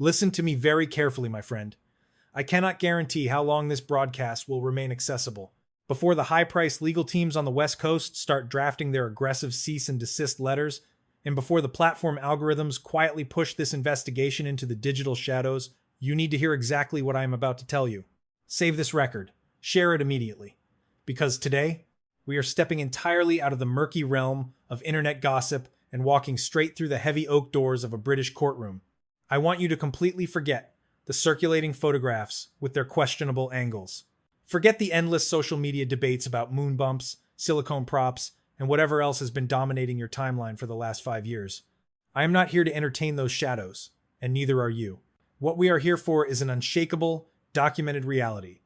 Listen to me very carefully, my friend. I cannot guarantee how long this broadcast will remain accessible. Before the high-priced legal teams on the West Coast start drafting their aggressive cease and desist letters, and before the platform algorithms quietly push this investigation into the digital shadows, you need to hear exactly what I am about to tell you. Save this record. Share it immediately. Because today, we are stepping entirely out of the murky realm of internet gossip and walking straight through the heavy oak doors of a British courtroom. I want you to completely forget the circulating photographs with their questionable angles. Forget the endless social media debates about moon bumps, silicone props, and whatever else has been dominating your timeline for the last 5 years. I am not here to entertain those shadows, and neither are you. What we are here for is an unshakable, documented reality.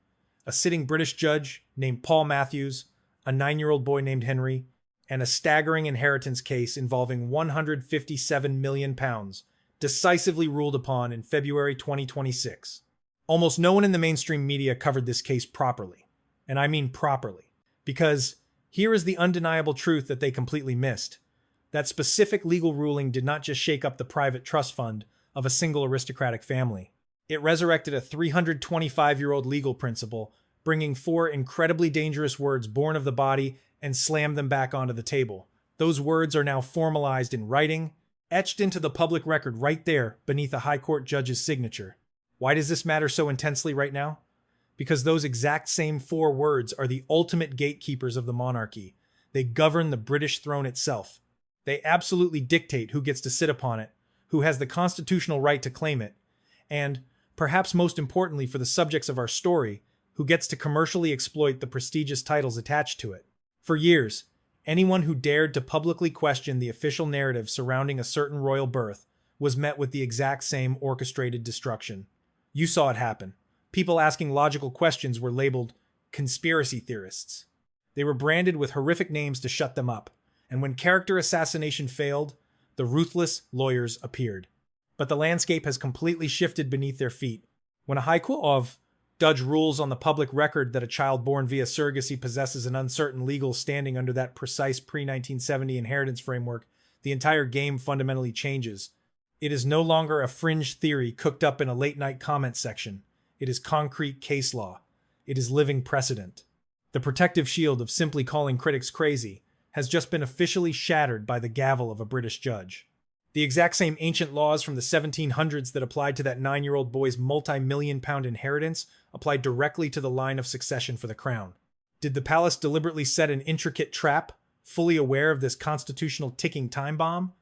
A sitting British judge named Paul Matthews, a 9-year-old boy named Henry, and a staggering inheritance case involving £157 million decisively ruled upon in February 2026. Almost no one in the mainstream media covered this case properly. And I mean properly. Because here is the undeniable truth that they completely missed. That specific legal ruling did not just shake up the private trust fund of a single aristocratic family. It resurrected a 325-year-old legal principle, bringing 4 incredibly dangerous words born of the body and slammed them back onto the table. Those words are now formalized in writing, etched into the public record right there beneath a high court judge's signature. Why does this matter so intensely right now? Because those exact same 4 words are the ultimate gatekeepers of the monarchy. They govern the British throne itself. They absolutely dictate who gets to sit upon it, who has the constitutional right to claim it, and, perhaps most importantly for the subjects of our story, who gets to commercially exploit the prestigious titles attached to it. For years, anyone who dared to publicly question the official narrative surrounding a certain royal birth was met with the exact same orchestrated destruction. You saw it happen. People asking logical questions were labeled conspiracy theorists. They were branded with horrific names to shut them up, and when character assassination failed, the ruthless lawyers appeared. But the landscape has completely shifted beneath their feet. When a high court judge rules on the public record that a child born via surrogacy possesses an uncertain legal standing under that precise pre-1970 inheritance framework, the entire game fundamentally changes. It is no longer a fringe theory cooked up in a late-night comment section. It is concrete case law. It is living precedent. The protective shield of simply calling critics crazy has just been officially shattered by the gavel of a British judge. The exact same ancient laws from the 1700s that applied to that 9-year-old boy's multi-million-pound inheritance applied directly to the line of succession for the crown. Did the palace deliberately set an intricate trap, fully aware of this constitutional ticking time bomb?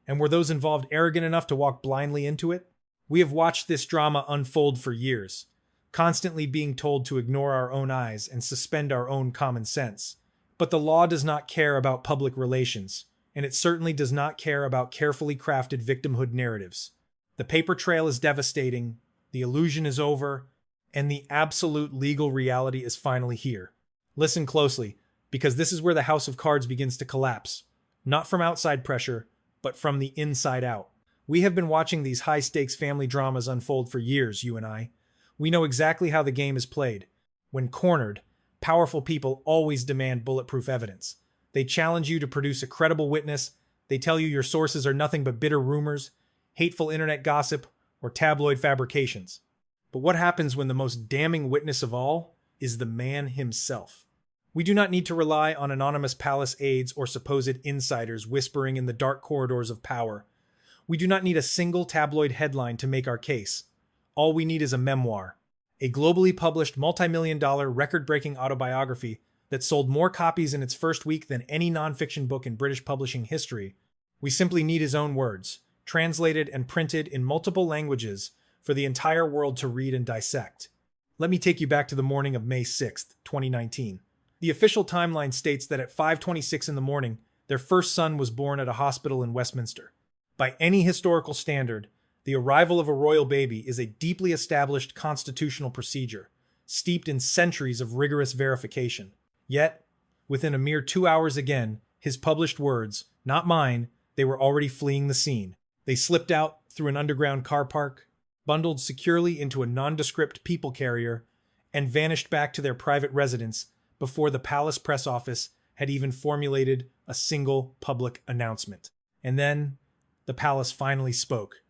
And were those involved arrogant enough to walk blindly into it? We have watched this drama unfold for years, constantly being told to ignore our own eyes and suspend our own common sense. But the law does not care about public relations, and it certainly does not care about carefully crafted victimhood narratives. The paper trail is devastating, the illusion is over, and the absolute legal reality is finally here. Listen closely, because this is where the house of cards begins to collapse, not from outside pressure, but from the inside out. We have been watching these high-stakes family dramas unfold for years, you and I. We know exactly how the game is played. When cornered, powerful people always demand bulletproof evidence. They challenge you to produce a credible witness. They tell you your sources are nothing but bitter rumors, hateful internet gossip, or tabloid fabrications. But what happens when the most damning witness of all is the man himself? We do not need to rely on anonymous palace aides or supposed insiders whispering in the dark corridors of power. We do not need a single tabloid headline to make our case. All we need is a memoir, a globally published multi-million-dollar record-breaking autobiography that sold more copies in its first week than any nonfiction book in British publishing history. We simply need his own words, translated and printed in multiple languages for the entire world to read and dissect. Let me take you back to the morning of May 6th, 2019. The official timeline states that at 5:26 in the morning, their first son was born at a hospital in Westminster. By any historical standard, the arrival of a royal baby is a deeply established constitutional procedure, steeped in centuries of rigorous verification. Yet, within a mere 2 hours again, his published words, not mine, they were already fleeing the scene. They slipped out through an underground car park, bundled securely into a nondescript people carrier, and vanished back to their private residence before the palace press office had even formulated a single public announcement. And then, the palace finally spoke.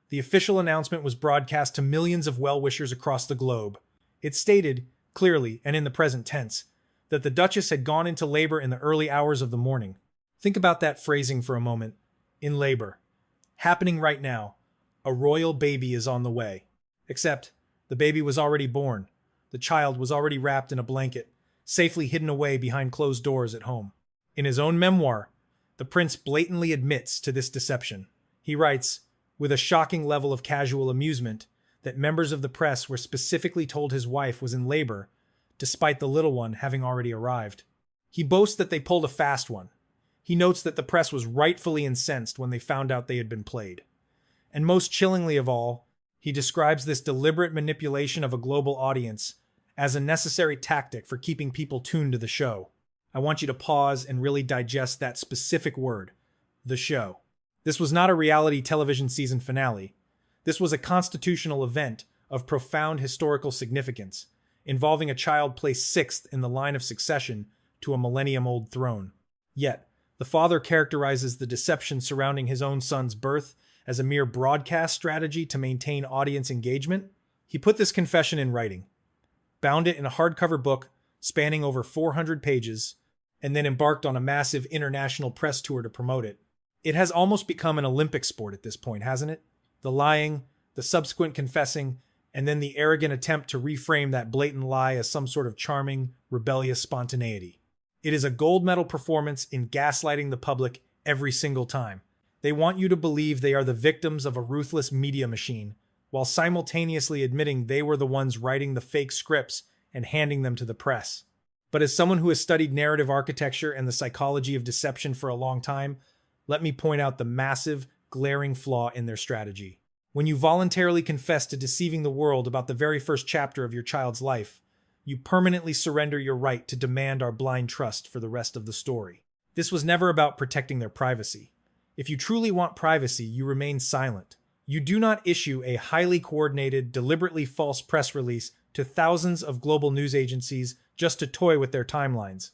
The official announcement was broadcast to millions of well-wishers across the globe. It stated, clearly and in the present tense, that the Duchess had gone into labor in the early hours of the morning. Think about that phrasing for a moment. In labor. Happening right now. A royal baby is on the way. Except, the baby was already born. The child was already wrapped in a blanket, safely hidden away behind closed doors at home. In his own memoir, the prince blatantly admits to this deception. He writes, with a shocking level of casual amusement, that members of the press were specifically told his wife was in labor, despite the little one having already arrived. He boasts that they pulled a fast one. He notes that the press was rightfully incensed when they found out they had been played. And most chillingly of all, he describes this deliberate manipulation of a global audience as a necessary tactic for keeping people tuned to the show. I want you to pause and really digest that specific word, the show. This was not a reality television season finale. This was a constitutional event of profound historical significance, involving a child placed sixth in the line of succession to a millennium-old throne. Yet, the father characterizes the deception surrounding his own son's birth as a mere broadcast strategy to maintain audience engagement. He put this confession in writing, bound it in a hardcover book spanning over 400 pages, and then embarked on a massive international press tour to promote it. It has almost become an Olympic sport at this point, hasn't it? The lying, the subsequent confessing, and then the arrogant attempt to reframe that blatant lie as some sort of charming, rebellious spontaneity. It is a gold medal performance in gaslighting the public every single time. They want you to believe they are the victims of a ruthless media machine, while simultaneously admitting they were the ones writing the fake scripts and handing them to the press. But as someone who has studied narrative architecture and the psychology of deception for a long time, let me point out the massive, glaring flaw in their strategy. When you voluntarily confess to deceiving the world about the very first chapter of your child's life, you permanently surrender your right to demand our blind trust for the rest of the story. This was never about protecting their privacy. If you truly want privacy, you remain silent. You do not issue a highly coordinated, deliberately false press release to thousands of global news agencies just to toy with their timelines.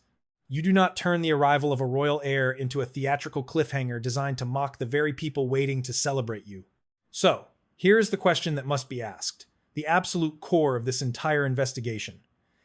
You do not turn the arrival of a royal heir into a theatrical cliffhanger designed to mock the very people waiting to celebrate you. So, here is the question that must be asked, the absolute core of this entire investigation.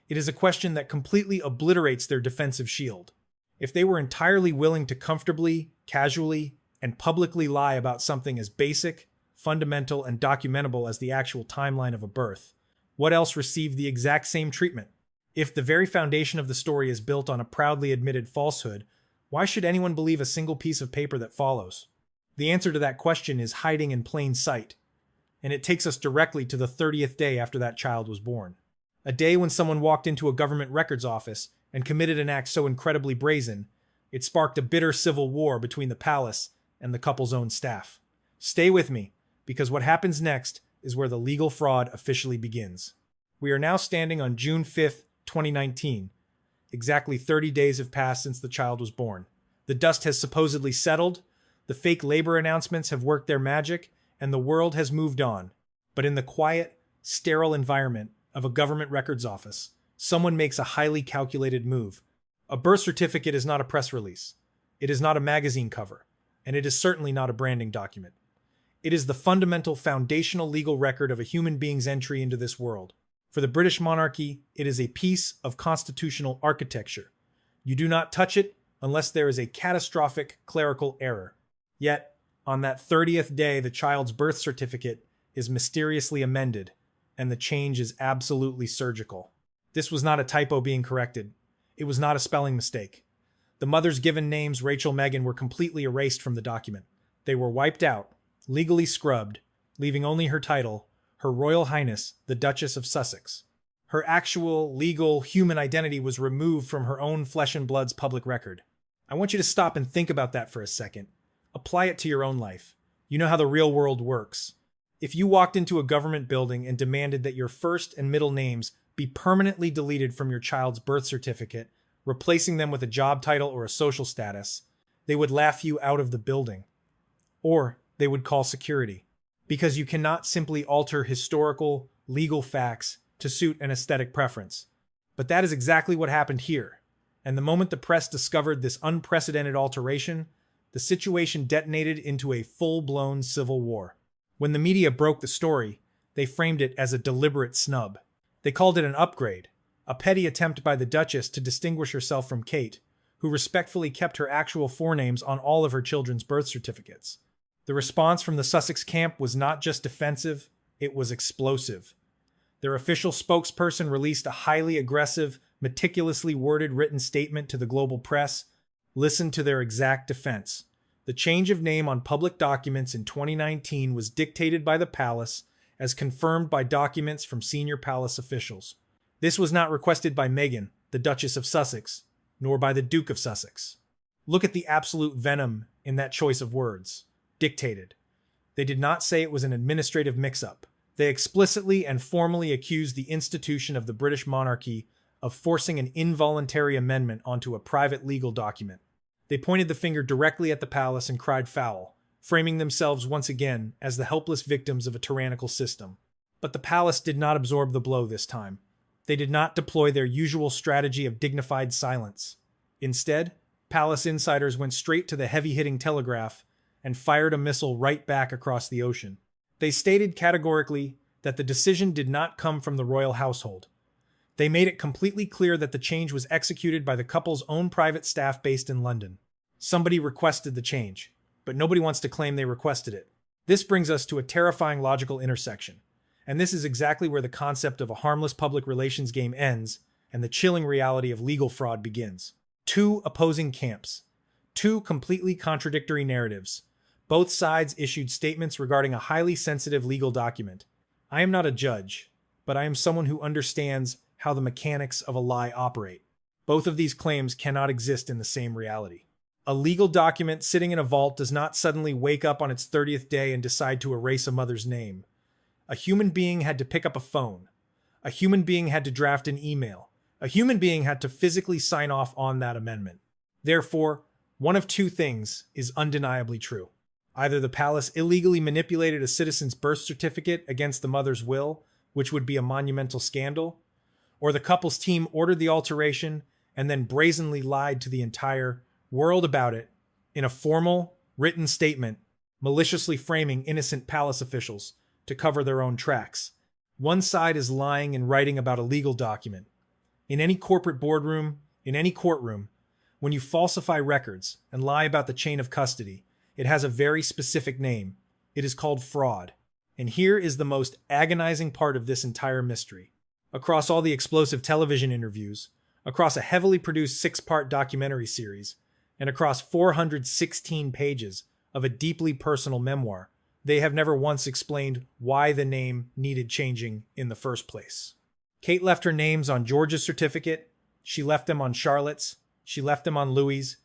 It is a question that completely obliterates their defensive shield. If they were entirely willing to comfortably, casually, and publicly lie about something as basic, fundamental, and documentable as the actual timeline of a birth, what else received the exact same treatment? If the very foundation of the story is built on a proudly admitted falsehood, why should anyone believe a single piece of paper that follows? The answer to that question is hiding in plain sight, and it takes us directly to the 30th day after that child was born. A day when someone walked into a government records office and committed an act so incredibly brazen, it sparked a bitter civil war between the palace and the couple's own staff. Stay with me, because what happens next is where the legal fraud officially begins. We are now standing on June 5th, 2019. Exactly 30 days have passed since the child was born. The dust has supposedly settled, the fake labor announcements have worked their magic, and the world has moved on. But in the quiet, sterile environment of a government records office, someone makes a highly calculated move. A birth certificate is not a press release. It is not a magazine cover. And it is certainly not a branding document. It is the fundamental foundational legal record of a human being's entry into this world. For the British monarchy, it is a piece of constitutional architecture. You do not touch it unless there is a catastrophic clerical error. Yet, on that 30th day, the child's birth certificate is mysteriously amended, and the change is absolutely surgical. This was not a typo being corrected. It was not a spelling mistake. The mother's given names, Rachel Meghan, were completely erased from the document. They were wiped out, legally scrubbed, leaving only her title, Her Royal Highness, the Duchess of Sussex. Her actual, legal, human identity was removed from her own flesh and blood's public record. I want you to stop and think about that for a second. Apply it to your own life. You know how the real world works. If you walked into a government building and demanded that your first and middle names be permanently deleted from your child's birth certificate, replacing them with a job title or a social status, they would laugh you out of the building. Or they would call security. Because you cannot simply alter historical, legal facts to suit an aesthetic preference. But that is exactly what happened here. And the moment the press discovered this unprecedented alteration, the situation detonated into a full-blown civil war. When the media broke the story, they framed it as a deliberate snub. They called it an upgrade, a petty attempt by the Duchess to distinguish herself from Kate, who respectfully kept her actual forenames on all of her children's birth certificates. The response from the Sussex camp was not just defensive, it was explosive. Their official spokesperson released a highly aggressive, meticulously worded written statement to the global press. Listen to their exact defense. The change of name on public documents in 2019 was dictated by the palace, as confirmed by documents from senior palace officials. This was not requested by Meghan, the Duchess of Sussex, nor by the Duke of Sussex. Look at the absolute venom in that choice of words. Dictated. They did not say it was an administrative mix-up. They explicitly and formally accused the institution of the British monarchy of forcing an involuntary amendment onto a private legal document. They pointed the finger directly at the palace and cried foul, framing themselves once again as the helpless victims of a tyrannical system. But the palace did not absorb the blow this time. They did not deploy their usual strategy of dignified silence. Instead, palace insiders went straight to the heavy-hitting telegraph and fired a missile right back across the ocean. They stated categorically that the decision did not come from the royal household. They made it completely clear that the change was executed by the couple's own private staff based in London. Somebody requested the change, but nobody wants to claim they requested it. This brings us to a terrifying logical intersection, and this is exactly where the concept of a harmless public relations game ends and the chilling reality of legal fraud begins. Two opposing camps, two completely contradictory narratives. Both sides issued statements regarding a highly sensitive legal document. I am not a judge, but I am someone who understands how the mechanics of a lie operate. Both of these claims cannot exist in the same reality. A legal document sitting in a vault does not suddenly wake up on its 30th day and decide to erase a mother's name. A human being had to pick up a phone. A human being had to draft an email. A human being had to physically sign off on that amendment. Therefore, one of two things is undeniably true. Either the palace illegally manipulated a citizen's birth certificate against the mother's will, which would be a monumental scandal, or the couple's team ordered the alteration and then brazenly lied to the entire world about it in a formal, written statement, maliciously framing innocent palace officials to cover their own tracks. One side is lying and writing about a legal document. In any corporate boardroom, in any courtroom, when you falsify records and lie about the chain of custody, it has a very specific name. It is called fraud. And here is the most agonizing part of this entire mystery. Across all the explosive television interviews, across a heavily produced 6-part documentary series, and across 416 pages of a deeply personal memoir, they have never once explained why the name needed changing in the first place. Kate left her names on George's certificate, she left them on Charlotte's, she left them on Louis's.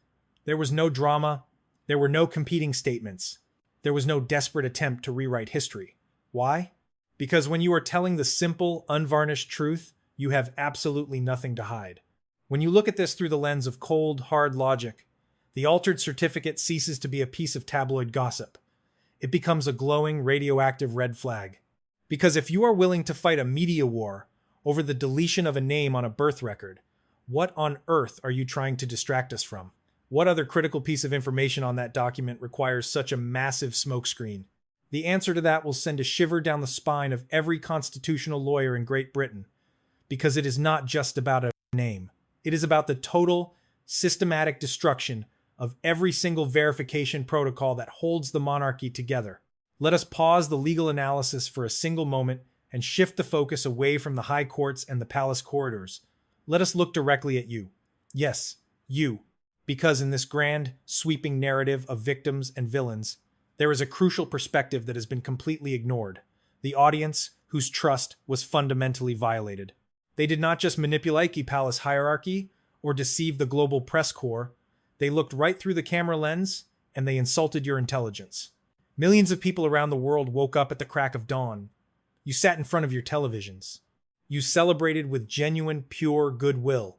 There was no drama, there were no competing statements. There was no desperate attempt to rewrite history. Why? Because when you are telling the simple, unvarnished truth, you have absolutely nothing to hide. When you look at this through the lens of cold, hard logic, the altered certificate ceases to be a piece of tabloid gossip. It becomes a glowing, radioactive red flag. Because if you are willing to fight a media war over the deletion of a name on a birth record, what on earth are you trying to distract us from? What other critical piece of information on that document requires such a massive smokescreen? The answer to that will send a shiver down the spine of every constitutional lawyer in Great Britain, because it is not just about a name. It is about the total, systematic destruction of every single verification protocol that holds the monarchy together. Let us pause the legal analysis for a single moment and shift the focus away from the high courts and the palace corridors. Let us look directly at you. Yes, you. Because in this grand, sweeping narrative of victims and villains, there is a crucial perspective that has been completely ignored. The audience, whose trust was fundamentally violated. They did not just manipulate the palace hierarchy or deceive the global press corps. They looked right through the camera lens and they insulted your intelligence. Millions of people around the world woke up at the crack of dawn. You sat in front of your televisions. You celebrated with genuine, pure goodwill.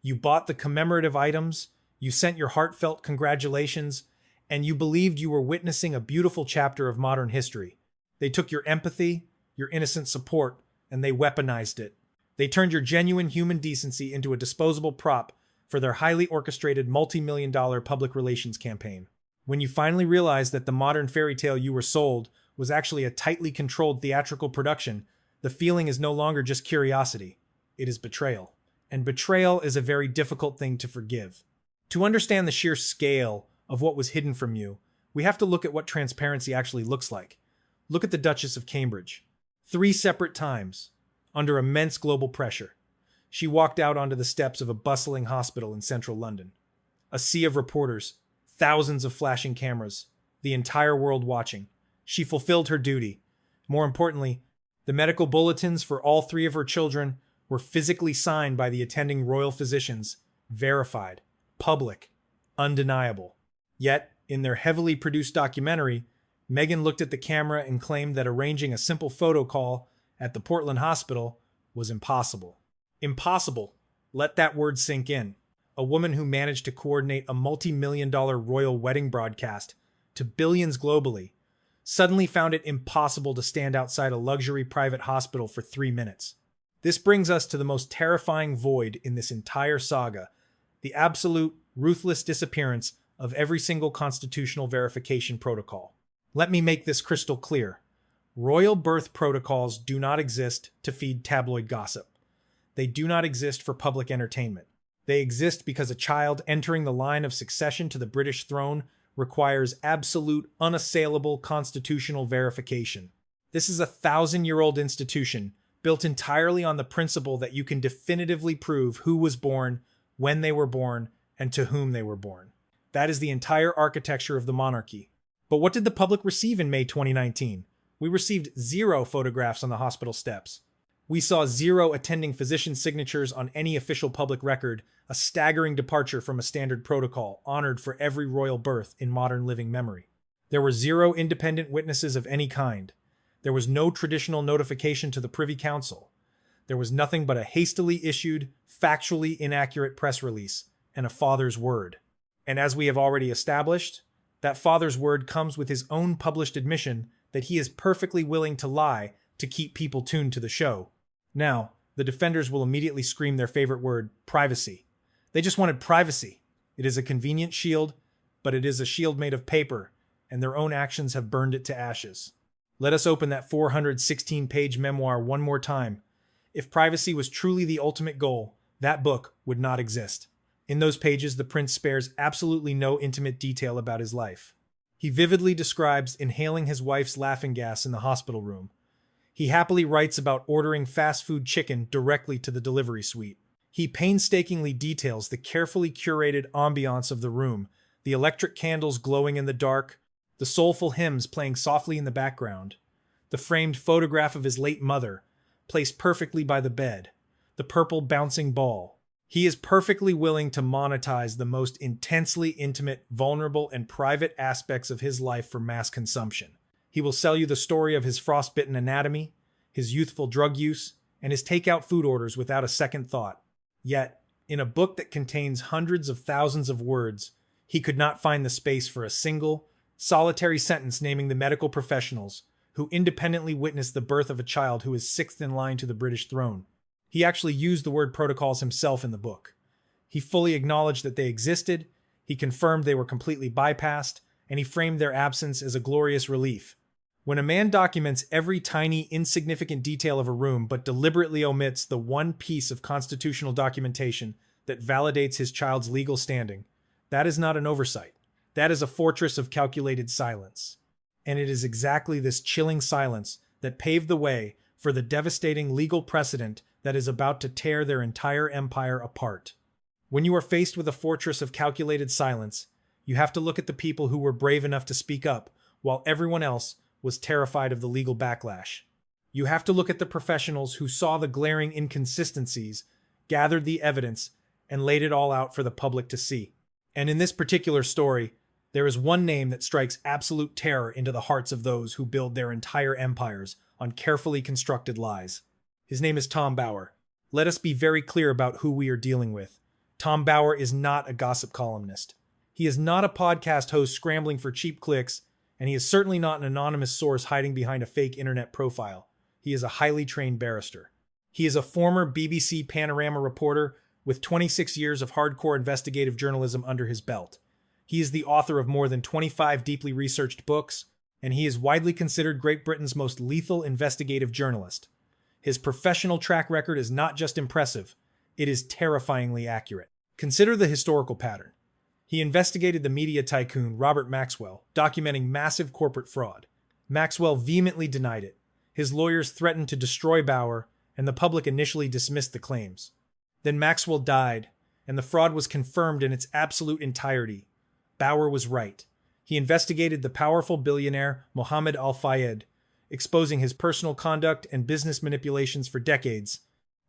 You bought the commemorative items. You sent your heartfelt congratulations, and you believed you were witnessing a beautiful chapter of modern history. They took your empathy, your innocent support, and they weaponized it. They turned your genuine human decency into a disposable prop for their highly orchestrated multi-million-dollar public relations campaign. When you finally realized that the modern fairy tale you were sold was actually a tightly controlled theatrical production, the feeling is no longer just curiosity. It is betrayal. And betrayal is a very difficult thing to forgive. To understand the sheer scale of what was hidden from you, we have to look at what transparency actually looks like. Look at the Duchess of Cambridge. 3 separate times, under immense global pressure, she walked out onto the steps of a bustling hospital in central London. A sea of reporters, thousands of flashing cameras, the entire world watching. She fulfilled her duty. More importantly, the medical bulletins for all 3 of her children were physically signed by the attending royal physicians, verified, public, undeniable. Yet, in their heavily produced documentary, Meghan looked at the camera and claimed that arranging a simple photo call at the Portland hospital was impossible. Impossible. Let that word sink in. A woman who managed to coordinate a multi-million-dollar royal wedding broadcast to billions globally suddenly found it impossible to stand outside a luxury private hospital for 3 minutes. This brings us to the most terrifying void in this entire saga, the absolute, ruthless disappearance of every single constitutional verification protocol. Let me make this crystal clear. Royal birth protocols do not exist to feed tabloid gossip. They do not exist for public entertainment. They exist because a child entering the line of succession to the British throne requires absolute, unassailable constitutional verification. This is a 1,000-year-old institution built entirely on the principle that you can definitively prove who was born, when they were born, and to whom they were born. That is the entire architecture of the monarchy. But what did the public receive in May 2019? We received 0 photographs on the hospital steps. We saw 0 attending physician signatures on any official public record, a staggering departure from a standard protocol honored for every royal birth in modern living memory. There were 0 independent witnesses of any kind. There was no traditional notification to the Privy Council. There was nothing but a hastily issued, factually inaccurate press release and a father's word. And as we have already established, that father's word comes with his own published admission that he is perfectly willing to lie to keep people tuned to the show. Now, the defenders will immediately scream their favorite word, privacy. They just wanted privacy. It is a convenient shield, but it is a shield made of paper, and their own actions have burned it to ashes. Let us open that 416-page memoir one more time. If privacy was truly the ultimate goal, that book would not exist. In those pages, the prince spares absolutely no intimate detail about his life. He vividly describes inhaling his wife's laughing gas in the hospital room. He happily writes about ordering fast food chicken directly to the delivery suite. He painstakingly details the carefully curated ambiance of the room, the electric candles glowing in the dark, the soulful hymns playing softly in the background, the framed photograph of his late mother, placed perfectly by the bed, the purple bouncing ball. He is perfectly willing to monetize the most intensely intimate, vulnerable, and private aspects of his life for mass consumption. He will sell you the story of his frostbitten anatomy, his youthful drug use, and his takeout food orders without a second thought. Yet, in a book that contains hundreds of thousands of words, he could not find the space for a single, solitary sentence naming the medical professionals who independently witnessed the birth of a child who is 6th in line to the British throne. He actually used the word protocols himself in the book. He fully acknowledged that they existed, he confirmed they were completely bypassed, and he framed their absence as a glorious relief. When a man documents every tiny, insignificant detail of a room but deliberately omits the one piece of constitutional documentation that validates his child's legal standing, that is not an oversight. That is a fortress of calculated silence. And it is exactly this chilling silence that paved the way for the devastating legal precedent that is about to tear their entire empire apart. When you are faced with a fortress of calculated silence, you have to look at the people who were brave enough to speak up, while everyone else was terrified of the legal backlash. You have to look at the professionals who saw the glaring inconsistencies, gathered the evidence, and laid it all out for the public to see. And in this particular story, there is one name that strikes absolute terror into the hearts of those who build their entire empires on carefully constructed lies. His name is Tom Bower. Let us be very clear about who we are dealing with. Tom Bower is not a gossip columnist. He is not a podcast host scrambling for cheap clicks, and he is certainly not an anonymous source hiding behind a fake internet profile. He is a highly trained barrister. He is a former BBC Panorama reporter with 26 years of hardcore investigative journalism under his belt. He is the author of more than 25 deeply researched books, and he is widely considered Great Britain's most lethal investigative journalist. His professional track record is not just impressive, it is terrifyingly accurate. Consider the historical pattern. He investigated the media tycoon Robert Maxwell, documenting massive corporate fraud. Maxwell vehemently denied it. His lawyers threatened to destroy Bauer, and the public initially dismissed the claims. Then Maxwell died, and the fraud was confirmed in its absolute entirety. Bauer was right. He investigated the powerful billionaire Mohammed Al-Fayed, exposing his personal conduct and business manipulations for decades.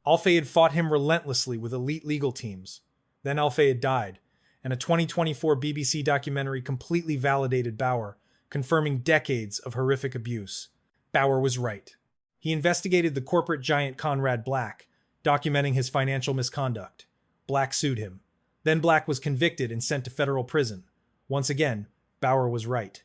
Al-Fayed fought him relentlessly with elite legal teams. Then Al-Fayed died, and a 2024 BBC documentary completely validated Bauer, confirming decades of horrific abuse. Bauer was right. He investigated the corporate giant Conrad Black, documenting his financial misconduct. Black sued him. Then Black was convicted and sent to federal prison. Once again, Bauer was right.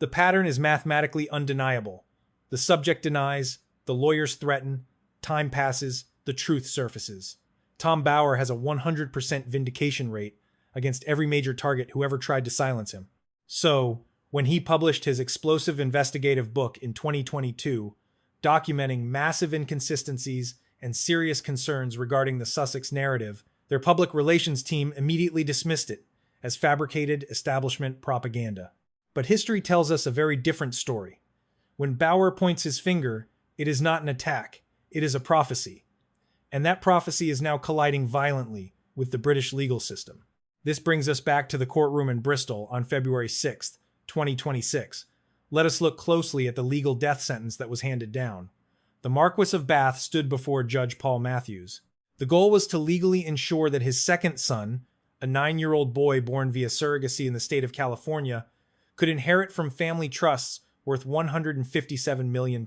The pattern is mathematically undeniable. The subject denies, the lawyers threaten, time passes, the truth surfaces. Tom Bauer has a 100% vindication rate against every major target who ever tried to silence him. So, when he published his explosive investigative book in 2022, documenting massive inconsistencies and serious concerns regarding the Sussex narrative, their public relations team immediately dismissed it as fabricated establishment propaganda. But history tells us a very different story. When Bauer points his finger, it is not an attack, it is a prophecy. And that prophecy is now colliding violently with the British legal system. This brings us back to the courtroom in Bristol on February 6th, 2026. Let us look closely at the legal death sentence that was handed down. The Marquess of Bath stood before Judge Paul Matthews. The goal was to legally ensure that his second son, a 9-year-old boy born via surrogacy in the state of California, could inherit from family trusts worth £157 million.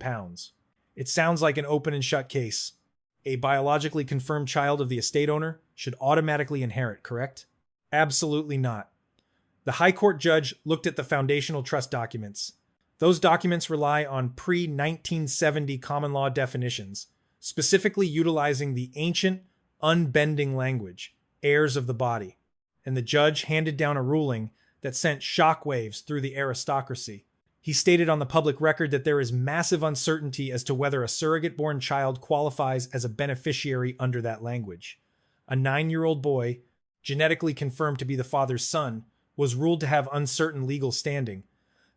It sounds like an open and shut case. A biologically confirmed child of the estate owner should automatically inherit, correct? Absolutely not. The High Court judge looked at the foundational trust documents. Those documents rely on pre-1970 common law definitions, specifically utilizing the ancient, unbending language, heirs of the body. And the judge handed down a ruling that sent shockwaves through the aristocracy. He stated on the public record that there is massive uncertainty as to whether a surrogate-born child qualifies as a beneficiary under that language. A 9-year-old boy, genetically confirmed to be the father's son, was ruled to have uncertain legal standing.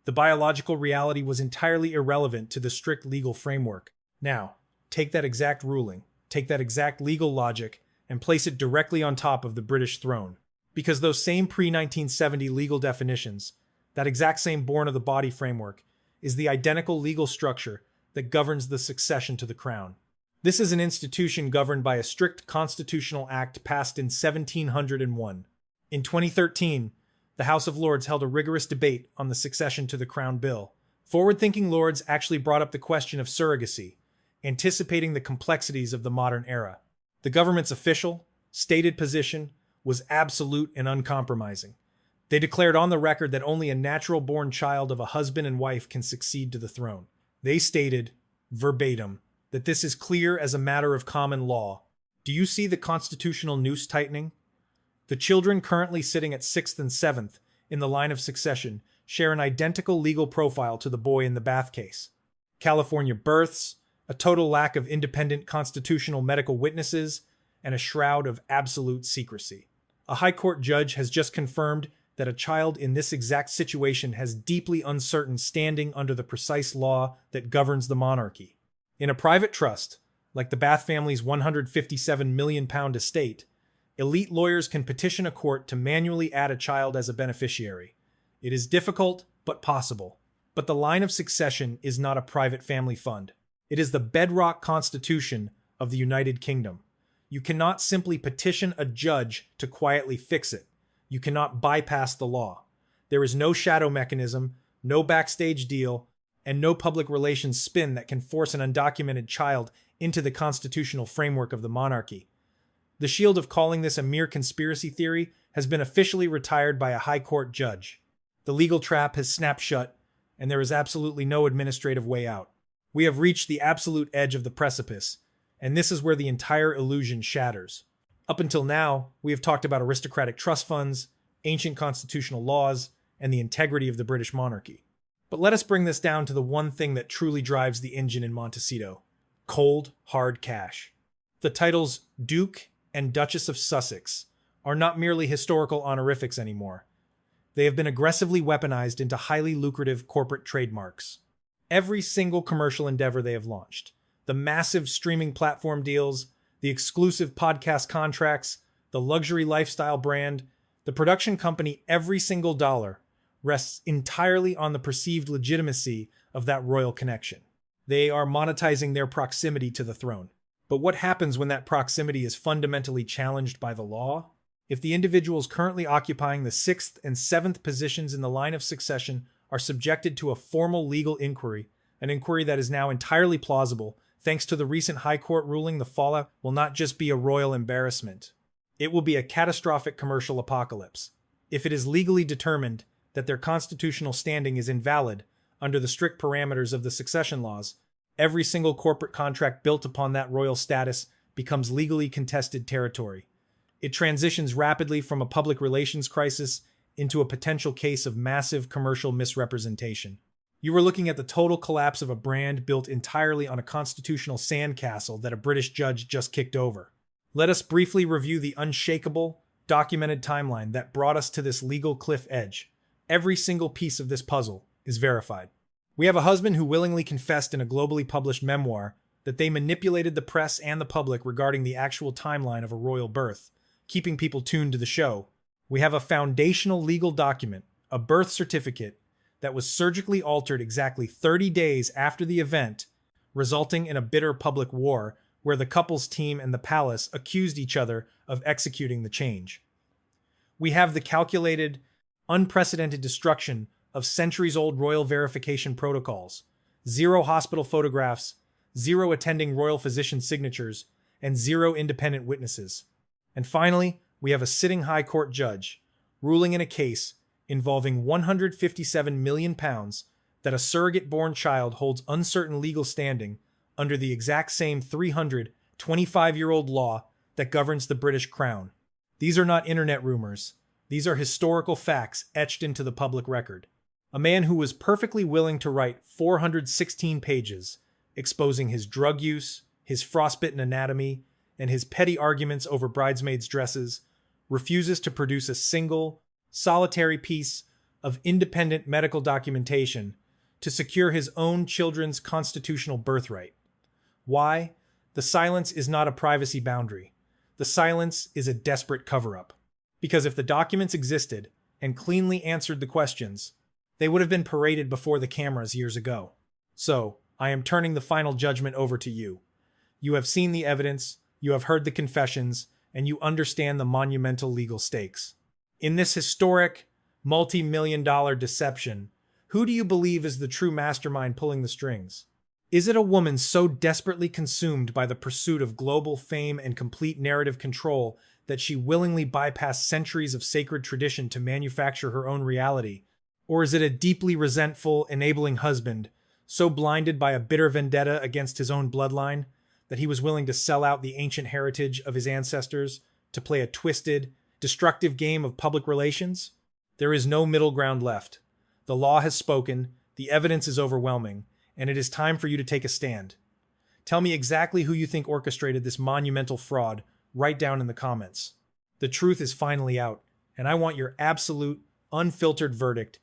The biological reality was entirely irrelevant to the strict legal framework. Now, take that exact ruling, take that exact legal logic, and place it directly on top of the British throne. Because those same pre-1970 legal definitions, that exact same born-of-the-body framework, is the identical legal structure that governs the succession to the crown. This is an institution governed by a strict constitutional act passed in 1701. In 2013, the House of Lords held a rigorous debate on the succession to the Crown Bill. Forward-thinking Lords actually brought up the question of surrogacy, anticipating the complexities of the modern era. The government's official, stated position was absolute and uncompromising. They declared on the record that only a natural-born child of a husband and wife can succeed to the throne. They stated, verbatim, that this is clear as a matter of common law. Do you see the constitutional noose tightening? The children currently sitting at 6th and 7th in the line of succession share an identical legal profile to the boy in the Bath case. California births, a total lack of independent constitutional medical witnesses, and a shroud of absolute secrecy. A High Court judge has just confirmed that a child in this exact situation has deeply uncertain standing under the precise law that governs the monarchy. In a private trust, like the Bath family's £157 million estate, elite lawyers can petition a court to manually add a child as a beneficiary. It is difficult, but possible. But the line of succession is not a private family fund. It is the bedrock constitution of the United Kingdom. You cannot simply petition a judge to quietly fix it. You cannot bypass the law. There is no shadow mechanism, no backstage deal, and no public relations spin that can force an undocumented child into the constitutional framework of the monarchy. The shield of calling this a mere conspiracy theory has been officially retired by a High Court judge. The legal trap has snapped shut, and there is absolutely no administrative way out. We have reached the absolute edge of the precipice, and this is where the entire illusion shatters. Up until now, we have talked about aristocratic trust funds, ancient constitutional laws, and the integrity of the British monarchy. But let us bring this down to the one thing that truly drives the engine in Montecito: cold, hard cash. The titles Duke and Duchess of Sussex are not merely historical honorifics anymore. They have been aggressively weaponized into highly lucrative corporate trademarks. Every single commercial endeavor they have launched, the massive streaming platform deals, the exclusive podcast contracts, the luxury lifestyle brand, the production company, every single dollar rests entirely on the perceived legitimacy of that royal connection. They are monetizing their proximity to the throne. But what happens when that proximity is fundamentally challenged by the law? If the individuals currently occupying the 6th and 7th positions in the line of succession are subjected to a formal legal inquiry, an inquiry that is now entirely plausible, thanks to the recent High Court ruling, the fallout will not just be a royal embarrassment. It will be a catastrophic commercial apocalypse. If it is legally determined that their constitutional standing is invalid under the strict parameters of the succession laws, every single corporate contract built upon that royal status becomes legally contested territory. It transitions rapidly from a public relations crisis into a potential case of massive commercial misrepresentation. You are looking at the total collapse of a brand built entirely on a constitutional sandcastle that a British judge just kicked over. Let us briefly review the unshakable, documented timeline that brought us to this legal cliff edge. Every single piece of this puzzle is verified. We have a husband who willingly confessed in a globally published memoir that they manipulated the press and the public regarding the actual timeline of a royal birth, keeping people tuned to the show. We have a foundational legal document, a birth certificate, that was surgically altered exactly 30 days after the event, resulting in a bitter public war where the couple's team and the palace accused each other of executing the change. We have the calculated, unprecedented destruction of centuries-old royal verification protocols, 0 hospital photographs, 0 attending royal physician signatures, and 0 independent witnesses. And finally, we have a sitting High Court judge ruling in a case involving £157 million that a surrogate-born child holds uncertain legal standing under the exact same 325-year-old law that governs the British Crown. These are not internet rumors. These are historical facts etched into the public record. A man who was perfectly willing to write 416 pages exposing his drug use, his frostbitten anatomy, and his petty arguments over bridesmaids' dresses refuses to produce a single, solitary piece of independent medical documentation to secure his own children's constitutional birthright. Why? The silence is not a privacy boundary. The silence is a desperate cover-up. Because if the documents existed and cleanly answered the questions, they would have been paraded before the cameras years ago. So, I am turning the final judgment over to you. You have seen the evidence, you have heard the confessions, and you understand the monumental legal stakes. In this historic, multi-million-dollar deception, who do you believe is the true mastermind pulling the strings? Is it a woman so desperately consumed by the pursuit of global fame and complete narrative control that she willingly bypassed centuries of sacred tradition to manufacture her own reality? Or is it a deeply resentful, enabling husband, so blinded by a bitter vendetta against his own bloodline that he was willing to sell out the ancient heritage of his ancestors to play a twisted, destructive game of public relations? There is no middle ground left. The law has spoken, the evidence is overwhelming, and it is time for you to take a stand. Tell me exactly who you think orchestrated this monumental fraud right down in the comments. The truth is finally out, and I want your absolute, unfiltered verdict